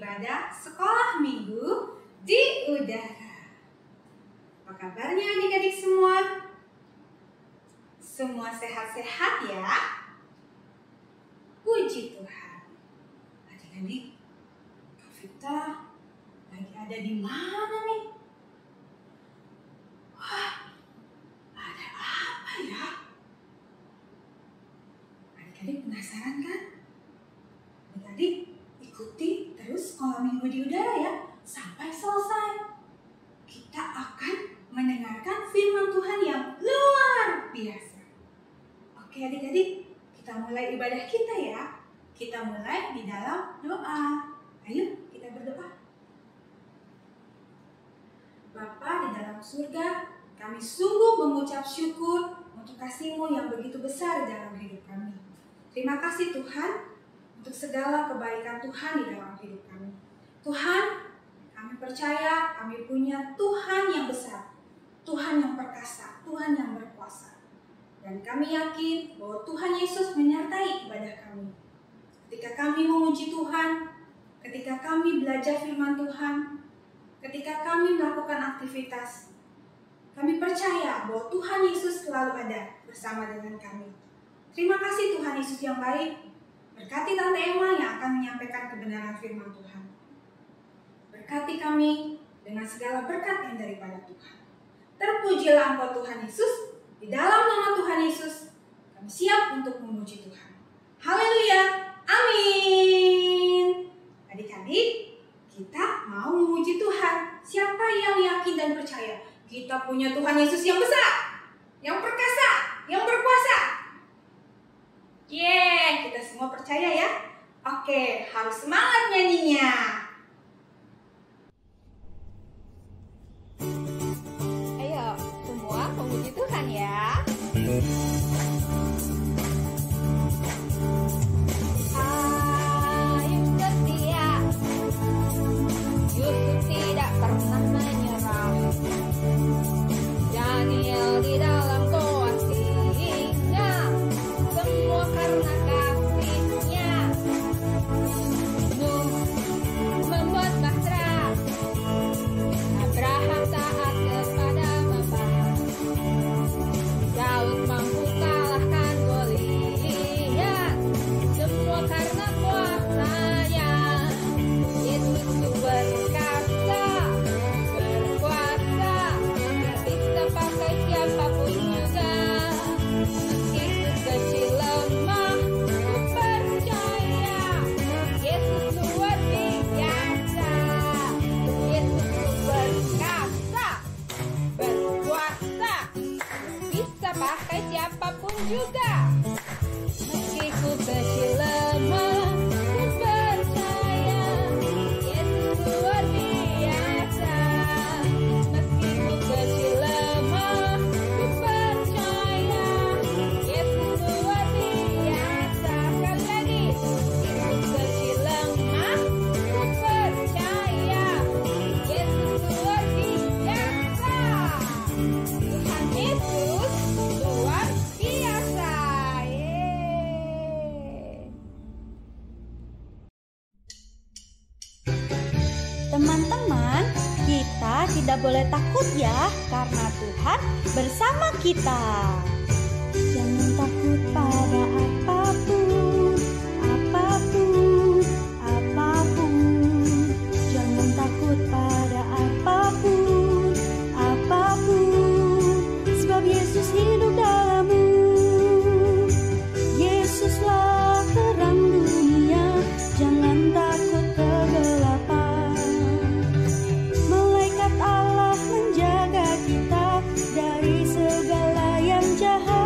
ibadah sekolah minggu di udara. Apa kabarnya adik-adik semua? Semua sehat-sehat ya? Puji Tuhan. Adik-adik, Kak Vita lagi ada di mana nih? Wah, ada apa ya? Adik-adik penasaran kan? Adik-adik ikuti terus sekolah minggu di udara ya sampai selesai. Kita akan mendengarkan firman Tuhan yang luar biasa. Oke adik-adik, kita mulai ibadah kita ya. Kita mulai di dalam doa. Ayo kita berdoa. Bapa di dalam surga, kami sungguh mengucap syukur untuk kasih-Mu yang begitu besar dalam hidup kami. Terima kasih Tuhan untuk segala kebaikan Tuhan di dalam hidup kami. Tuhan, kami percaya kami punya Tuhan yang besar, Tuhan yang perkasa, Tuhan yang berkuasa. Dan kami yakin bahwa Tuhan Yesus menyertai ibadah kami. Ketika kami memuji Tuhan, ketika kami belajar firman Tuhan, ketika kami melakukan aktivitas, kami percaya bahwa Tuhan Yesus selalu ada bersama dengan kami. Terima kasih Tuhan Yesus yang baik. Berkati Tante Emma yang akan menyampaikan kebenaran firman Tuhan. Berkati kami dengan segala berkat yang daripada Tuhan. Terpujilah Engkau Tuhan Yesus. Di dalam nama Tuhan Yesus, kami siap untuk memuji Tuhan. Haleluya. Amin. Adik-adik, kita mau memuji Tuhan. Siapa yang yakin dan percaya kita punya Tuhan Yesus yang besar, yang perkasa, yang berkuasa? Kita semua percaya ya? Oke, harus semangat nyanyinya. Ayo, semua memuji Tuhan ya. Ayub setia, Yusuf tidak pernah menyerah. Daniel di dalam goa singa, semua karena kasih-Nya. Nuh membuat bahtera, Abraham taat kepada Bapa. Daud mampu kalahkan Goliat, semua karena kuasa-Nya. Yesus itu berkuasa, bisa pakai siapapun juga. Yesus kecil lemah, ku percaya. Yesus luar biasa. Yesus berkuasa, bisa pakai siapapun juga. Meski ku kecil lemah, ku percaya. Yesus luar biasa. Meski ku kecil lemah, ku percaya. Yesus luar biasa. Sekali lagi. Yesus kecil lemah, ku percaya. Yesus luar biasa. Tuhan Yesus luar biasa. Teman-teman, kita tidak boleh takut ya, karena Tuhan bersama kita. Jangan takut pada apapun, apapun, apapun. Jangan takut pada apapun, apapun. Sebab Yesus hidup dalammu. Yesuslah terang dunia. Jangan takut kegelapan. Malaikat Allah menjaga kita dari segala yang jahat.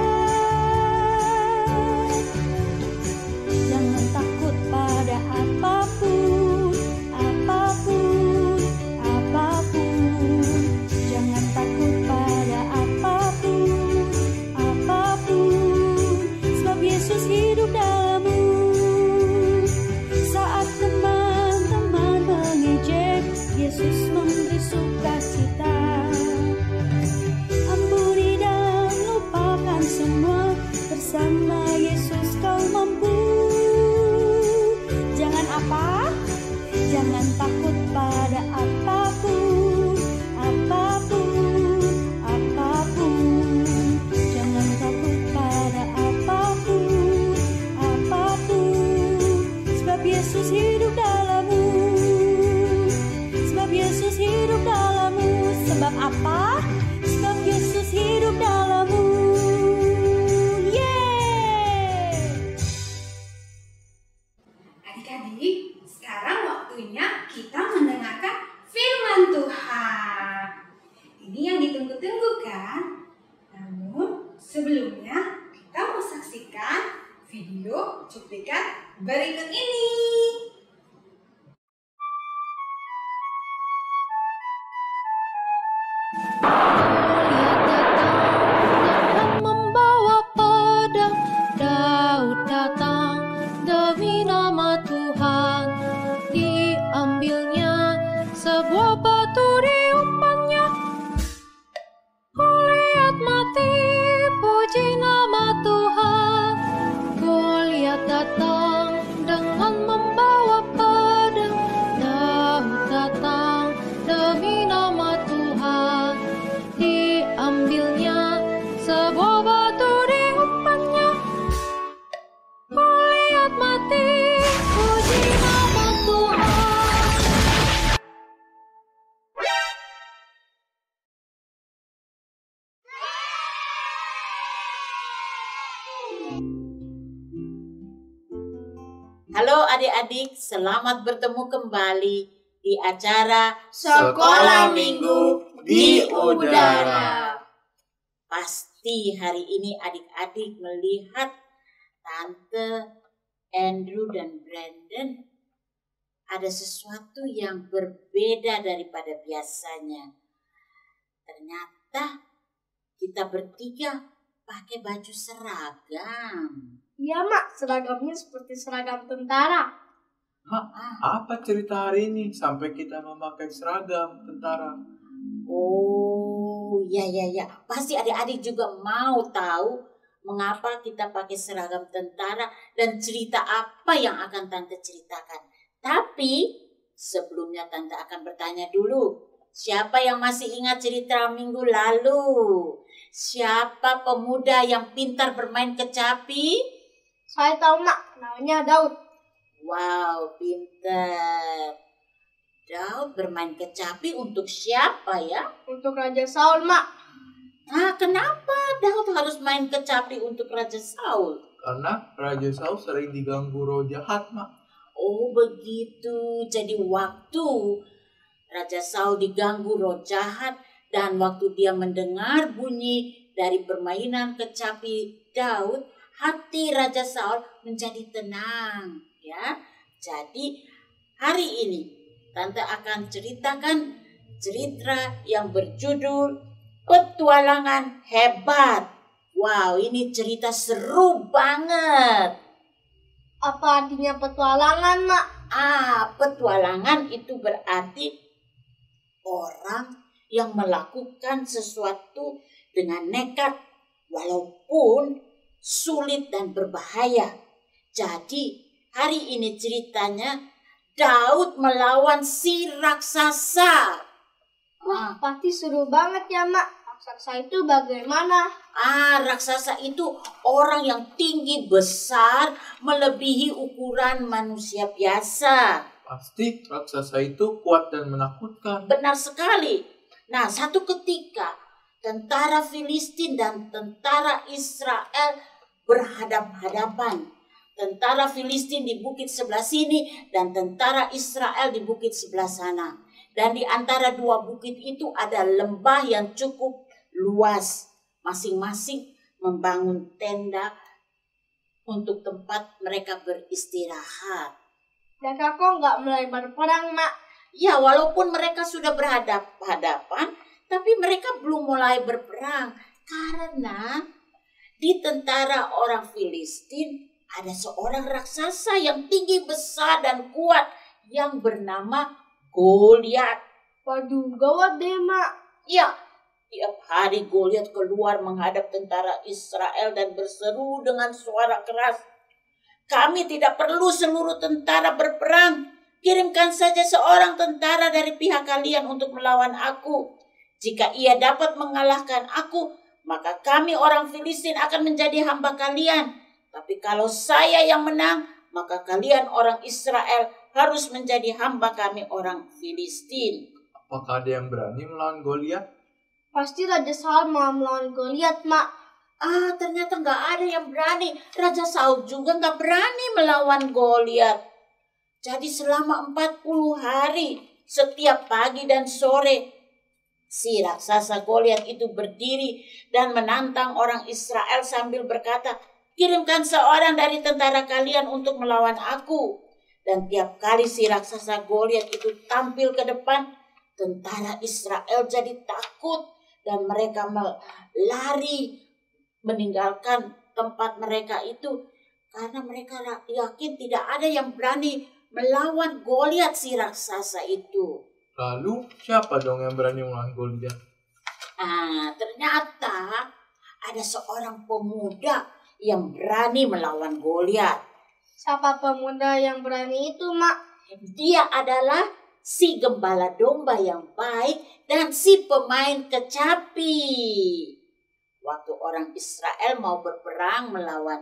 Jangan takut pada apapun, apapun, apapun. Jangan takut pada apapun, apapun. Sebab Yesus hidup dalammu. Sebab Yesus hidup dalammu. Sebab apa? Sebab Yesus hidup dalammu. Adik-adik, sekarang waktunya kita mendengarkan firman Tuhan. Ini yang ditunggu-tunggu kan? Namun sebelumnya kita mau saksikan video cuplikan berikut ini. Membawa pedang, Daud datang demi nama Tuhan. Diambilnya sebuah batu diumpannya, Goliat mati, puji nama Tuhan. Goliat datang dengan membawa pedang, Daud datang demi nama Tuhan. Diambilnya sebuah batu diumpannya, Goliat mati, puji nama Tuhan. Halo adik-adik, selamat bertemu kembali di acara Sekolah Minggu di Udara. Pasti hari ini adik-adik melihat Tante, Andrew, dan Brandon ada sesuatu yang berbeda daripada biasanya. Ternyata kita bertiga pakai baju seragam. Iya, Mak, seragamnya seperti seragam tentara. Mak, apa cerita hari ini sampai kita memakai seragam tentara? Oh, ya. Pasti adik-adik juga mau tahu mengapa kita pakai seragam tentara dan cerita apa yang akan Tante ceritakan. Tapi sebelumnya Tante akan bertanya dulu, siapa yang masih ingat cerita minggu lalu? Siapa pemuda yang pintar bermain kecapi? Saya tahu, Mak, namanya Daud. Wow, pintar. Daud bermain kecapi untuk siapa ya? Untuk Raja Saul, Mak. Kenapa Daud harus main kecapi untuk Raja Saul? Karena Raja Saul sering diganggu roh jahat, Mak. Oh begitu, jadi waktu Raja Saul diganggu roh jahat dan waktu dia mendengar bunyi dari permainan kecapi Daud, hati Raja Saul menjadi tenang, ya. Jadi hari ini Tante akan ceritakan cerita yang berjudul Petualangan Hebat. Wow, ini cerita seru banget. Apa artinya petualangan, Mak? Petualangan itu berarti orang yang melakukan sesuatu dengan nekat walaupun sulit dan berbahaya. Jadi hari ini ceritanya Daud melawan si raksasa. Wah, pasti seru banget ya, Mak. Raksasa itu bagaimana? Raksasa itu orang yang tinggi besar melebihi ukuran manusia biasa. Pasti raksasa itu kuat dan menakutkan. Benar sekali. Nah, satu ketika tentara Filistin dan tentara Israel berhadap-hadapan. Tentara Filistin di bukit sebelah sini dan tentara Israel di bukit sebelah sana. Dan di antara dua bukit itu ada lembah yang cukup luas. Masing-masing membangun tenda untuk tempat mereka beristirahat. Mereka kok nggak mulai berperang, Mak? Ya, walaupun mereka sudah berhadapan-hadapan, tapi mereka belum mulai berperang. Karena di tentara orang Filistin ada seorang raksasa yang tinggi besar dan kuat yang bernama Goliat. Waduh, gawat deh, Mak. Ya, tiap hari Goliat keluar menghadap tentara Israel dan berseru dengan suara keras, "Kami tidak perlu seluruh tentara berperang. Kirimkan saja seorang tentara dari pihak kalian untuk melawan aku. Jika ia dapat mengalahkan aku, maka kami orang Filistin akan menjadi hamba kalian. Tapi kalau saya yang menang, maka kalian orang Israel harus menjadi hamba kami orang Filistin. Apakah ada yang berani melawan Goliat? Pasti Raja Saul mau melawan Goliat, Mak. Ternyata nggak ada yang berani. Raja Saul juga nggak berani melawan Goliat. Jadi selama 40 hari, setiap pagi dan sore, si raksasa Goliat itu berdiri dan menantang orang Israel sambil berkata, kirimkan seorang dari tentara kalian untuk melawan aku. Dan tiap kali si raksasa Goliat itu tampil ke depan, tentara Israel jadi takut dan mereka lari meninggalkan tempat mereka itu karena mereka yakin tidak ada yang berani melawan Goliat si raksasa itu. Lalu siapa dong yang berani melawan Goliat? Ternyata ada seorang pemuda yang berani melawan Goliat. Siapa pemuda yang berani itu, Mak? Dia adalah si gembala domba yang baik dan si pemain kecapi. Waktu orang Israel mau berperang melawan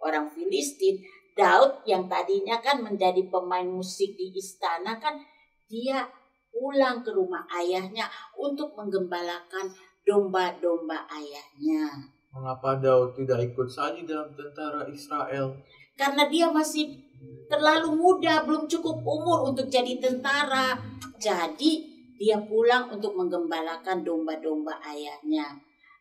orang Filistin, Daud yang tadinya kan menjadi pemain musik di istana kan, dia pulang ke rumah ayahnya untuk menggembalakan domba-domba ayahnya. Mengapa Daud tidak ikut saja dalam tentara Israel? Karena dia masih terlalu muda, belum cukup umur untuk jadi tentara. Jadi dia pulang untuk menggembalakan domba-domba ayahnya.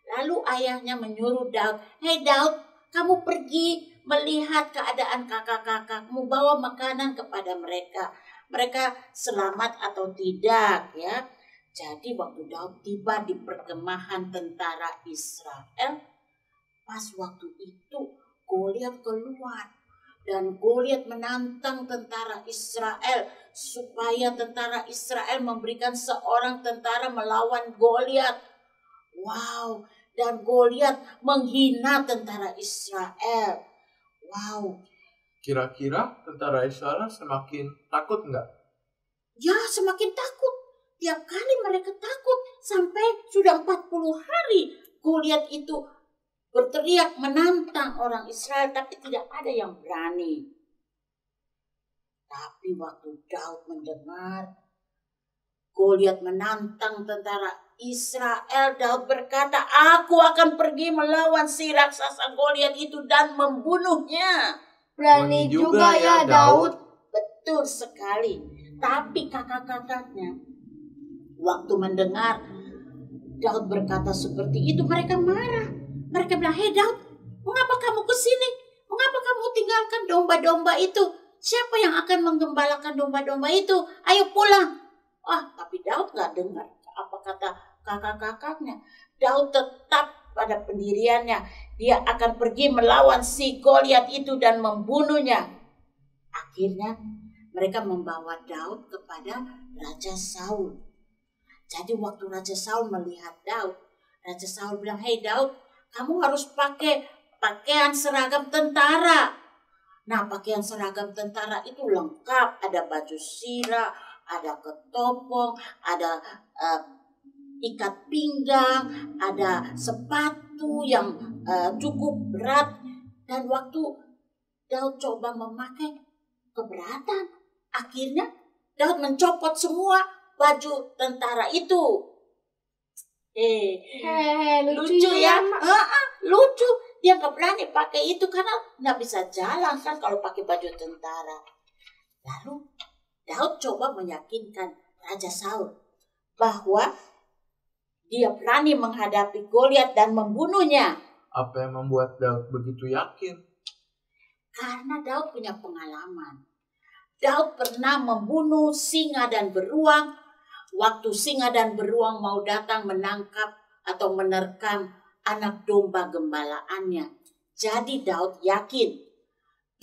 Lalu ayahnya menyuruh Daud, "Hei Daud, kamu pergi melihat keadaan kakak-kakakmu, bawa makanan kepada mereka. Mereka selamat atau tidak ya." Jadi waktu Daud tiba di perkemahan tentara Israel, pas waktu itu Goliat keluar. Dan Goliat menantang tentara Israel supaya tentara Israel memberikan seorang tentara melawan Goliat. Wow, dan Goliat menghina tentara Israel. Wow. Kira-kira tentara Israel semakin takut nggak? Ya, semakin takut. Tiap kali mereka takut sampai sudah 40 hari Goliat itu berteriak menantang orang Israel, tapi tidak ada yang berani. Tapi waktu Daud mendengar Goliat menantang tentara Israel, Daud berkata, "Aku akan pergi melawan si raksasa Goliat itu dan membunuhnya." Berani juga ya Daud. Betul sekali. Tapi kakak-kakaknya waktu mendengar Daud berkata seperti itu, mereka marah. Mereka bilang, "Hei Daud, mengapa kamu ke sini? Mengapa kamu tinggalkan domba-domba itu? Siapa yang akan menggembalakan domba-domba itu? Ayo pulang." Tapi Daud gak dengar apa kata kakak-kakaknya. Daud tetap pada pendiriannya. Dia akan pergi melawan si Goliat itu dan membunuhnya. Akhirnya mereka membawa Daud kepada Raja Saul. Jadi waktu Raja Saul melihat Daud, Raja Saul bilang, "Hei Daud, kamu harus pakai pakaian seragam tentara." Nah, pakaian seragam tentara itu lengkap. Ada baju sirah, ada ketopong, ada ikat pinggang, ada sepatu yang cukup berat. Dan waktu Daud coba memakai, keberatan. Akhirnya Daud mencopot semua baju tentara itu. Lucu ya? Lucu. Dia nggak berani pakai itu karena nggak bisa jalan kan kalau pakai baju tentara. Lalu Daud coba meyakinkan Raja Saul bahwa dia berani menghadapi Goliat dan membunuhnya. Apa yang membuat Daud begitu yakin? Karena Daud punya pengalaman. Daud pernah membunuh singa dan beruang. Waktu singa dan beruang mau datang menangkap atau menerkam anak domba gembalaannya. Jadi Daud yakin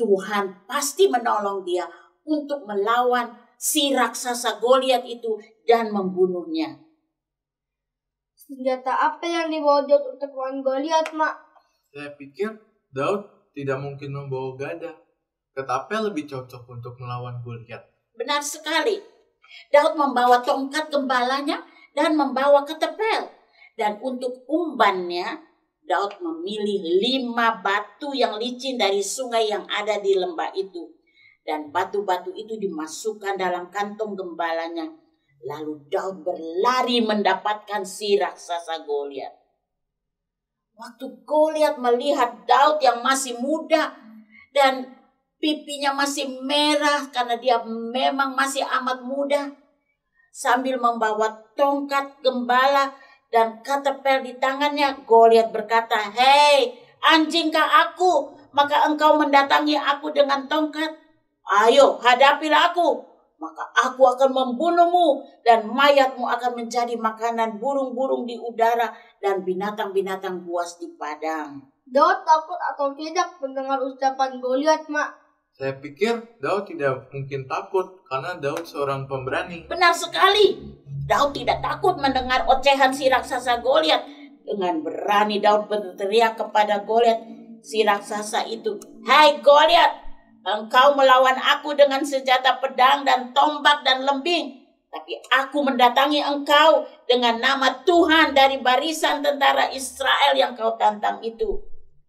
Tuhan pasti menolong dia untuk melawan si raksasa Goliat itu dan membunuhnya. Senjata apa yang dibawa Daud untuk melawan Goliat, Mak? Saya pikir Daud tidak mungkin membawa gada. Tetapi lebih cocok untuk melawan Goliat. Benar sekali. Daud membawa tongkat gembalanya dan membawa ketepel. Dan untuk umbannya, Daud memilih 5 batu yang licin dari sungai yang ada di lembah itu. Dan batu-batu itu dimasukkan dalam kantong gembalanya. Lalu Daud berlari mendapatkan si raksasa Goliat. Waktu Goliat melihat Daud yang masih muda dan pipinya masih merah karena dia memang masih amat muda, sambil membawa tongkat gembala dan ketepel di tangannya, Goliat berkata, "Hei, anjingkah aku, maka engkau mendatangi aku dengan tongkat? Ayo, hadapilah aku, maka aku akan membunuhmu dan mayatmu akan menjadi makanan burung-burung di udara dan binatang-binatang buas di padang." Daud takut atau tidak mendengar ucapan Goliat, Mak? Saya pikir Daud tidak mungkin takut karena Daud seorang pemberani. Benar sekali. Daud tidak takut mendengar ocehan si raksasa Goliat. Dengan berani Daud berteriak kepada Goliat, si raksasa itu, "Hai Goliat, engkau melawan aku dengan senjata pedang dan tombak dan lembing. Tapi aku mendatangi engkau dengan nama Tuhan dari barisan tentara Israel yang kau tantang itu.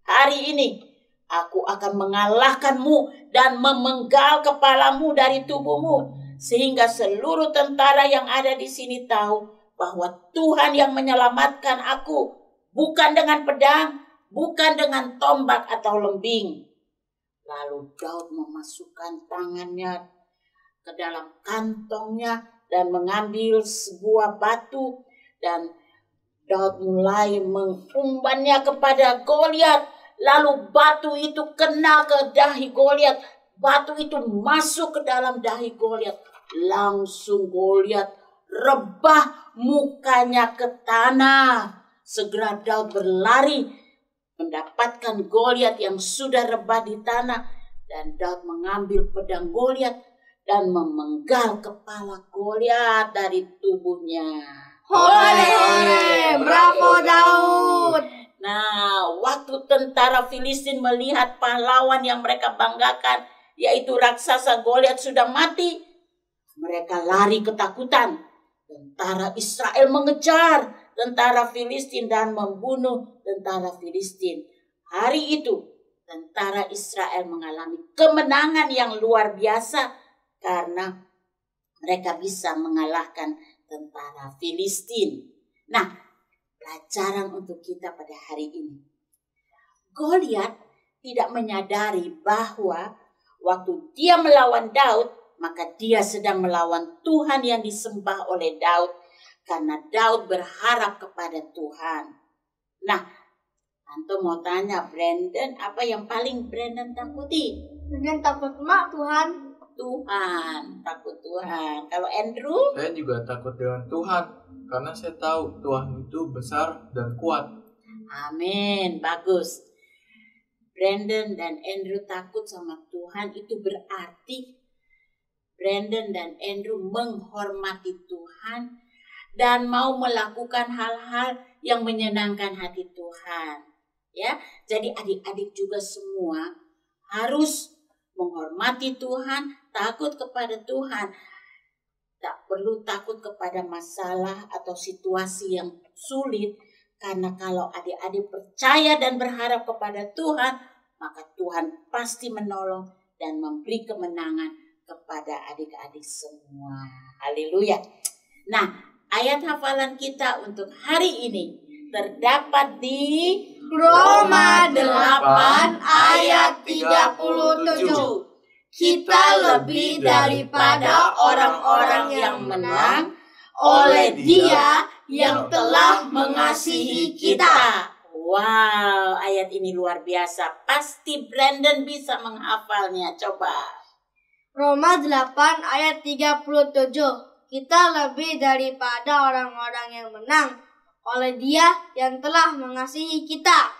Hari ini aku akan mengalahkanmu dan memenggal kepalamu dari tubuhmu, sehingga seluruh tentara yang ada di sini tahu bahwa Tuhan yang menyelamatkan aku, bukan dengan pedang, bukan dengan tombak atau lembing." Lalu Daud memasukkan tangannya ke dalam kantongnya dan mengambil sebuah batu, dan Daud mulai mengumbannya kepada Goliat. Lalu batu itu kena ke dahi Goliat. Batu itu masuk ke dalam dahi Goliat. Langsung Goliat rebah mukanya ke tanah. Segera Daud berlari mendapatkan Goliat yang sudah rebah di tanah. Dan Daud mengambil pedang Goliat dan memenggal kepala Goliat dari tubuhnya. Hore, bravo Daud. Nah, waktu tentara Filistin melihat pahlawan yang mereka banggakan, yaitu raksasa Goliat sudah mati, mereka lari ketakutan. Tentara Israel mengejar tentara Filistin dan membunuh tentara Filistin. Hari itu, tentara Israel mengalami kemenangan yang luar biasa karena mereka bisa mengalahkan tentara Filistin. Nah, pelajaran untuk kita pada hari ini. Goliat tidak menyadari bahwa waktu dia melawan Daud, maka dia sedang melawan Tuhan yang disembah oleh Daud, karena Daud berharap kepada Tuhan. Nah, Tante mau tanya Brandon, apa yang paling Brandon takuti? Brandon takut Mak, Tuhan. Tuhan, takut Tuhan. Kalau Andrew? Saya juga takut dengan Tuhan karena saya tahu Tuhan itu besar dan kuat. Amin, bagus. Brandon dan Andrew takut sama Tuhan, itu berarti Brandon dan Andrew menghormati Tuhan dan mau melakukan hal-hal yang menyenangkan hati Tuhan. Ya, jadi adik-adik juga semua harus menghormati Tuhan, takut kepada Tuhan. Tak perlu takut kepada masalah atau situasi yang sulit, karena kalau adik-adik percaya dan berharap kepada Tuhan, maka Tuhan pasti menolong dan memberi kemenangan kepada adik-adik semua. Haleluya. Nah, ayat hafalan kita untuk hari ini terdapat di Roma 8 ayat 37. Kita lebih daripada orang-orang yang menang oleh Dia yang telah mengasihi kita. Wow, ayat ini luar biasa. Pasti Brandon bisa menghafalnya. Coba. Roma 8 ayat 37. Kita lebih daripada orang-orang yang menang oleh Dia yang telah mengasihi kita.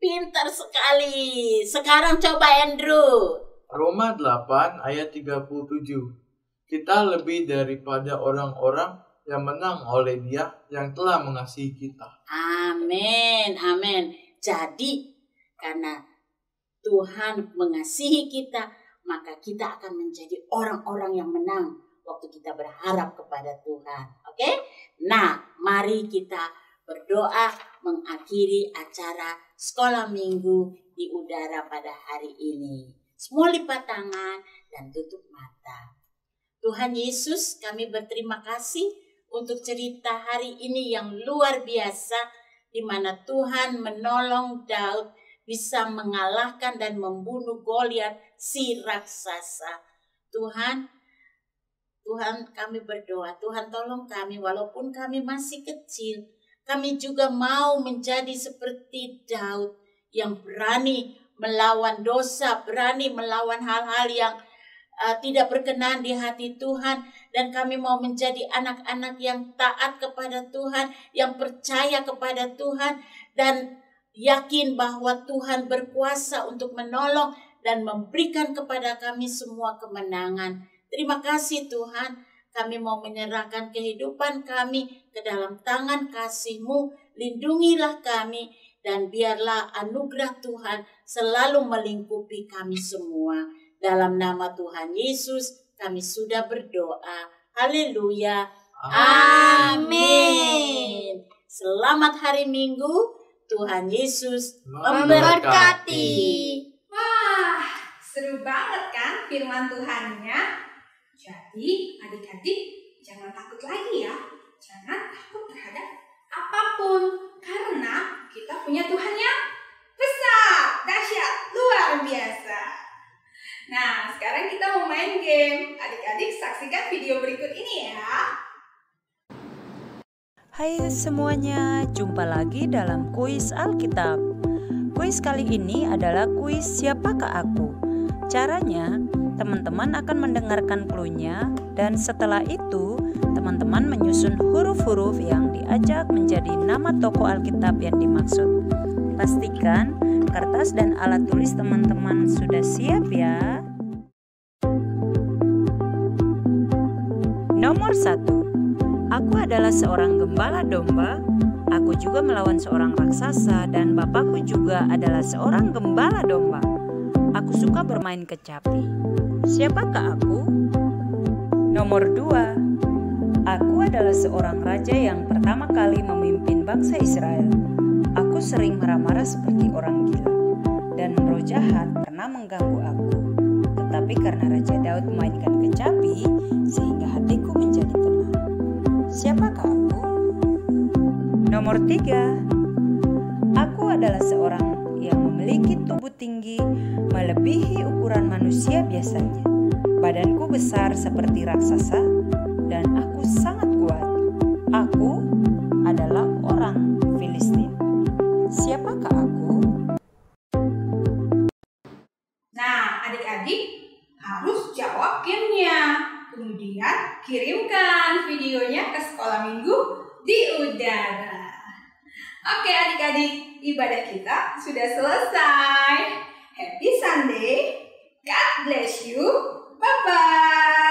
Pintar sekali. Sekarang coba Andrew. Roma 8 ayat 37. Kita lebih daripada orang-orang yang menang oleh Dia yang telah mengasihi kita. Amin, amin. Jadi karena Tuhan mengasihi kita, maka kita akan menjadi orang-orang yang menang waktu kita berharap kepada Tuhan. Oke? Nah, mari kita berdoa mengakhiri acara sekolah minggu di udara pada hari ini. Semua lipat tangan dan tutup mata. Tuhan Yesus, kami berterima kasih untuk cerita hari ini yang luar biasa, di mana Tuhan menolong Daud bisa mengalahkan dan membunuh Goliat si raksasa. Tuhan kami berdoa, Tuhan tolong kami walaupun kami masih kecil, kami juga mau menjadi seperti Daud yang berani melawan dosa, berani melawan hal-hal yang tidak berkenan di hati Tuhan. Dan kami mau menjadi anak-anak yang taat kepada Tuhan, yang percaya kepada Tuhan, dan yakin bahwa Tuhan berkuasa untuk menolong dan memberikan kepada kami semua kemenangan. Terima kasih Tuhan, kami mau menyerahkan kehidupan kami ke dalam tangan kasih-Mu. Lindungilah kami dan biarlah anugerah Tuhan selalu melingkupi kami semua. Dalam nama Tuhan Yesus kami sudah berdoa. Haleluya. Amin. Selamat hari Minggu. Tuhan Yesus memberkati. Wah, seru banget kan firman Tuhannya? Jadi adik-adik jangan takut lagi ya. Jangan takut terhadap apapun. Karena kita punya Tuhan yang besar, dahsyat, luar biasa. Nah, sekarang kita mau main game. Adik-adik saksikan video berikut ini ya. Hai semuanya, jumpa lagi dalam kuis Alkitab. Kuis kali ini adalah kuis Siapakah Aku? Caranya, teman-teman akan mendengarkan clue-nya dan setelah itu teman-teman menyusun huruf-huruf yang diajak menjadi nama tokoh Alkitab yang dimaksud. Pastikan kertas dan alat tulis teman-teman sudah siap ya. Nomor 1. Aku adalah seorang gembala domba. Aku juga melawan seorang raksasa dan bapakku juga adalah seorang gembala domba. Aku suka bermain kecapi. Siapakah aku? Nomor 2. Aku adalah seorang raja yang pertama kali memimpin bangsa Israel. Aku sering marah-marah seperti orang gila. Dan roh jahat pernah mengganggu aku. Tetapi karena Raja Daud memainkan kecapi, sehingga hatiku menjadi tenang. Siapakah aku? Nomor 3. Aku adalah seorang yang memiliki tubuh tinggi melebihi ukuran manusia biasanya. Badanku besar seperti raksasa dan aku sangat kuat. Aku adalah orang Filistin. Siapakah aku? Nah, adik-adik harus jawab gamenya. Kemudian kirimkan videonya ke sekolah minggu di udara. Oke adik-adik, ibadah kita sudah selesai. Happy Sunday. God bless you. Bye-bye.